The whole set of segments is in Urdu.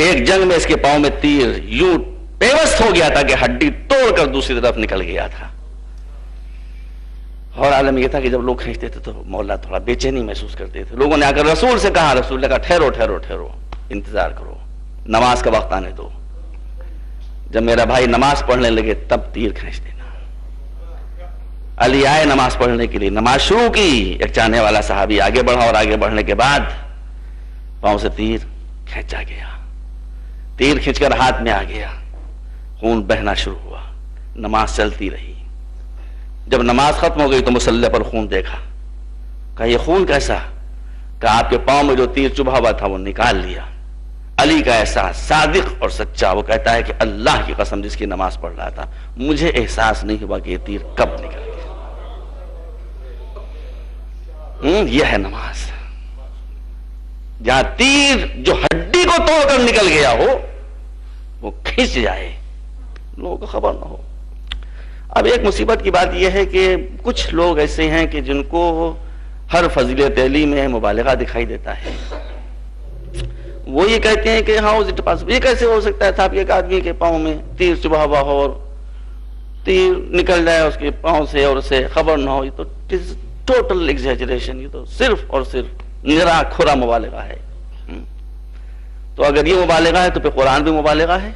ایک جنگ میں اس کے پاؤں میں تیر یوں پیوست ہو گیا تھا کہ ہڈی توڑ کر دوسری طرف نکل گیا تھا. اور عالم یہ تھا کہ جب لوگ کھینچتے تھے تو مولا تھوڑا بے چینی محسوس کرتے تھے. لوگوں نے آ کر رسول سے کہا, رسول نے کہا ٹھہرو ٹھہرو ٹھہرو, انتظار کرو, نماز کا وقت آنے دو. جب میرا بھائی نماز پڑھنے لگے تب تیر کھینچ دینا. علی آئے نماز پڑھنے کے لیے, نماز شروع کی. ایک چاہنے والا صحابی آگے بڑھا اور آگے بڑھنے کے بعد پاؤں سے تیر کھینچا گیا. تیر کھینچ کر ہاتھ میں آ گیا, خون بہنا شروع ہوا. نماز چلتی رہی. جب نماز ختم ہو گئی تو مصلی پر خون دیکھا. کہا یہ خون کیسا؟ کہا آپ کے پاؤں میں جو تیر چبھا ہوا تھا وہ نکال لیا. علی کا احساس صادق اور سچا, وہ کہتا ہے کہ اللہ کی قسم جس کی نماز پڑھ رہا تھا مجھے احساس نہیں ہوا کہ یہ تیر کب نکل گیا. یہ ہے نماز, جہاں تیر جو ہڈی کو توڑ کر نکل گیا ہو وہ کھینچ جائے, لوگوں کو خبر نہ ہو. اب ایک مصیبت کی بات یہ ہے کہ کچھ لوگ ایسے ہیں کہ جن کو ہر فضیلت علی میں مبالغہ دکھائی دیتا ہے. وہ یہ کہتے ہیں کہ ہاں یہ کیسے ہو سکتا ہے صاحب, ایک آدمی کے پاؤں میں تیر چبھا ہوا ہو اور تیر نکل جائے اس کے پاؤں سے اور اسے خبر نہ ہو. یہ تو ٹوٹل ایگزیجریشن, یہ تو صرف اور صرف نرا کھرا مبالغہ ہے. تو اگر یہ مبالغہ ہے تو پھر قرآن بھی مبالغہ ہے.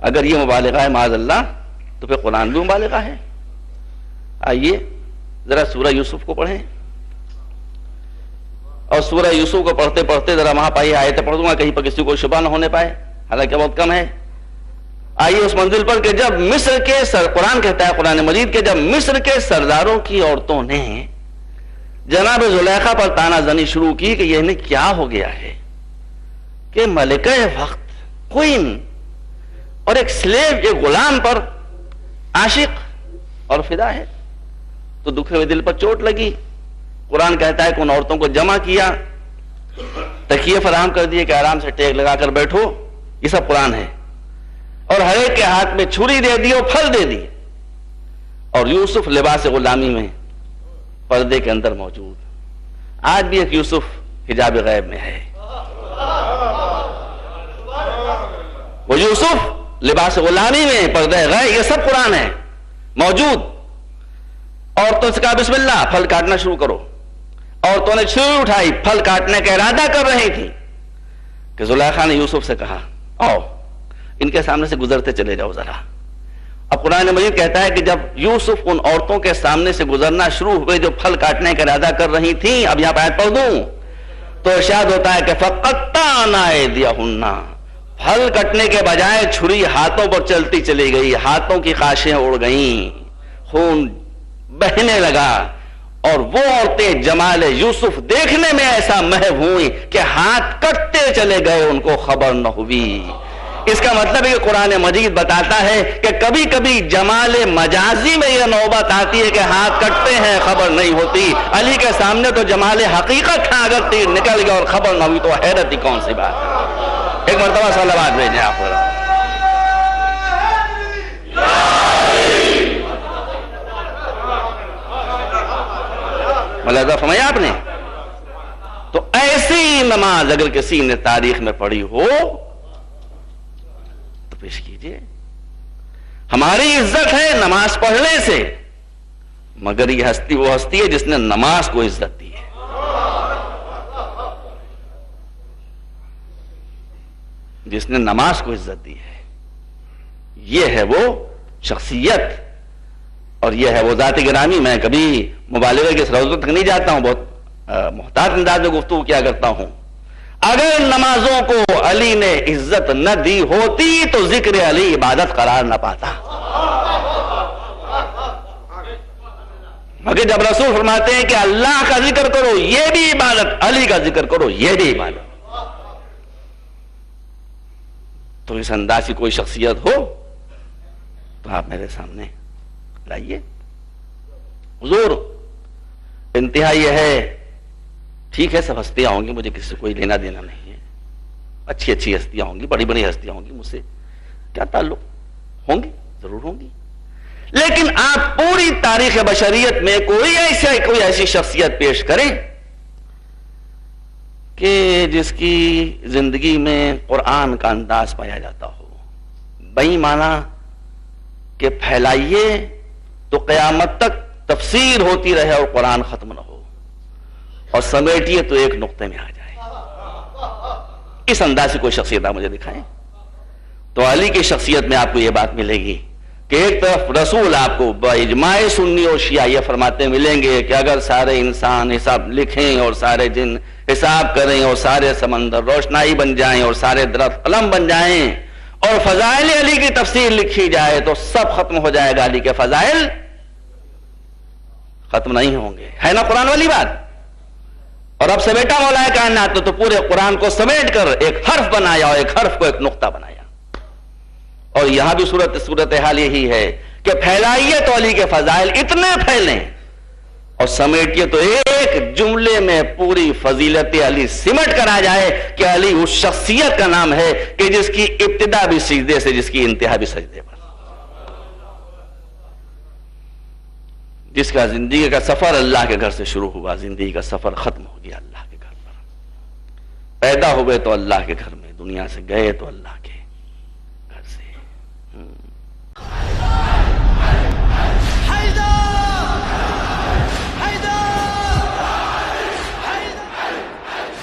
اگر یہ مبالغہ ہے معاذ اللہ تو پھر قرآن بھی مبالغہ ہے. آئیے ذرا سورہ یوسف کو پڑھیں, اور سورہ یوسف کو پڑھتے پڑھتے ذرا وہاں پائی آیتیں پڑھ دوں گا کہیں پر کسی کو شبہ نہ ہونے پائے, حالانکہ بہت کم ہے. آئیے اس منزل پر کہ جب مصر کے قرآن کہتا ہے قرآن مجید کے جب مصر کے سرداروں کی عورتوں نے جناب زلیخا پر تانا زنی شروع کی کہ یہ کیا ہو گیا ہے کہ ملکہ وقت کوئن اور ایک سلیو, ایک غلام پر عاشق اور فدا ہے, تو دکھے ہوئے دل پر چوٹ لگی. قرآن کہتا ہے کہ ان عورتوں کو جمع کیا, تکیے فراہم کر دیے کہ آرام سے ٹیک لگا کر بیٹھو. یہ سب قرآن ہے. اور ہر ایک کے ہاتھ میں چھری دے دی اور پھل دے دی. اور یوسف لباس غلامی میں پردے کے اندر موجود. آج بھی ایک یوسف حجاب غیب میں ہے. وہ یوسف لباس غلامی میں پردہ غیب, یہ سب قرآن ہے موجود. عورتوں سے کہا بسم اللہ, پھل کاٹنا شروع کرو. عورتوں نے چھری اٹھائی, پھل کاٹنے کا ارادہ کر رہی تھی کہ زلیخا نے یوسف سے کہا آؤ ان کے سامنے سے گزرتے چلے جاؤ ذرا. اب قرآن مجید کہتا ہے کہ جب یوسف ان عورتوں کے سامنے سے گزرنا شروع ہوئے جو پھل کاٹنے کا ارادہ کر رہی تھیں, اب یہاں پہ آیت پڑھ دوں تو ارشاد ہوتا ہے کہ فَقَطَّعْنَا أَيْدِيَهُنَّ, پھل کٹنے کے بجائے چھری ہاتھوں پر چلتی چلی گئی, ہاتھوں کی خاشیں اڑ گئیں, خون بہنے لگا. اور وہ عورتیں جمال یوسف دیکھنے میں ایسا محو ہوئی کہ ہاتھ کٹتے چلے گئے, ان کو خبر نہ ہوئی. اس کا مطلب ہے کہ قرآن مجید بتاتا ہے کہ کبھی کبھی جمال مجازی میں یہ نوبت آتی ہے کہ ہاتھ کٹتے ہیں خبر نہیں ہوتی. علی کے سامنے تو جمال حقیقت تھا, اگر تیر نکل گیا اور خبر نہ ہوئی تو حیرت ہی کون سی بات ہے. ایک مرتبہ صلوات بھیجیں آپ. ملاحظہ فرمایا آپ نے. تو ایسی نماز اگر کسی نے تاریخ میں پڑھی ہو تو پیش کیجئے. ہماری عزت ہے نماز پڑھنے سے, مگر یہ ہستی وہ ہستی ہے جس نے نماز کو عزت دی ہے. جس نے نماز کو عزت دی ہے, یہ ہے وہ شخصیت اور یہ ہے وہ ذات گرامی. میں کبھی مبالغے کے روضوں تک نہیں جاتا ہوں, بہت محتاط انداز میں گفتگو کیا کرتا ہوں. اگر نمازوں کو علی نے عزت نہ دی ہوتی تو ذکر علی عبادت قرار نہ پاتا. مگر جب رسول فرماتے ہیں کہ اللہ کا ذکر کرو یہ بھی عبادت, علی کا ذکر کرو یہ بھی عبادت, تو اس انداز کی کوئی شخصیت ہو تو آپ میرے سامنے لائیے. حضور انتہا یہ ہے, ٹھیک ہے سب ہستیاں ہوں گی, مجھے کسی سے کوئی لینا دینا نہیں ہے, اچھی اچھی ہستیاں ہوں گی, بڑی بڑی ہستیاں ہوں گی, مجھ سے کیا تعلق, ہوں گی ضرور ہوں گی. لیکن آپ پوری تاریخ بشریت میں کوئی ایسی شخصیت پیش کریں کہ جس کی زندگی میں قرآن کا انداز پایا جاتا ہو. بئی معنی کہ پھیلائیے تو قیامت تک تفسیر ہوتی رہے اور قرآن ختم نہ ہو، اور سمیٹیے تو ایک نقطے میں آ جائے. اس انداز سے کوئی شخصیت آپ مجھے دکھائیں. تو علی کی شخصیت میں آپ کو یہ بات ملے گی کہ ایک طرف رسول آپ کو باجماع سنی اور شیعہ یہ فرماتے ملیں گے کہ اگر سارے انسان حساب لکھیں اور سارے جن حساب کریں اور سارے سمندر روشنائی بن جائیں اور سارے درخت قلم بن جائیں اور فضائل علی کی تفسیر لکھی جائے تو سب ختم ہو جائے گا، علی کے فضائل ختم نہیں ہوں گے. ہے نا قرآن والی بات؟ اور اب سمیٹا مولا کائنات تو پورے قرآن کو سمیٹ کر ایک حرف بنایا اور ایک حرف کو ایک نقطہ بنایا. اور یہاں بھی صورتحال یہی ہے کہ پھیلائیے تو علی کے فضائل اتنے پھیلیں اور سمیٹیے تو ایک جملے میں پوری فضیلت علی سمٹ کر آ جائے کہ علی اس شخصیت کا نام ہے کہ جس کی ابتدا بھی سجدے سے، جس کی انتہا بھی سجدے پر، جس کا زندگی کا سفر اللہ کے گھر سے شروع ہوا، زندگی کا سفر ختم ہو گیا اللہ کے گھر پر. پیدا ہوئے تو اللہ کے گھر میں، دنیا سے گئے تو اللہ کے.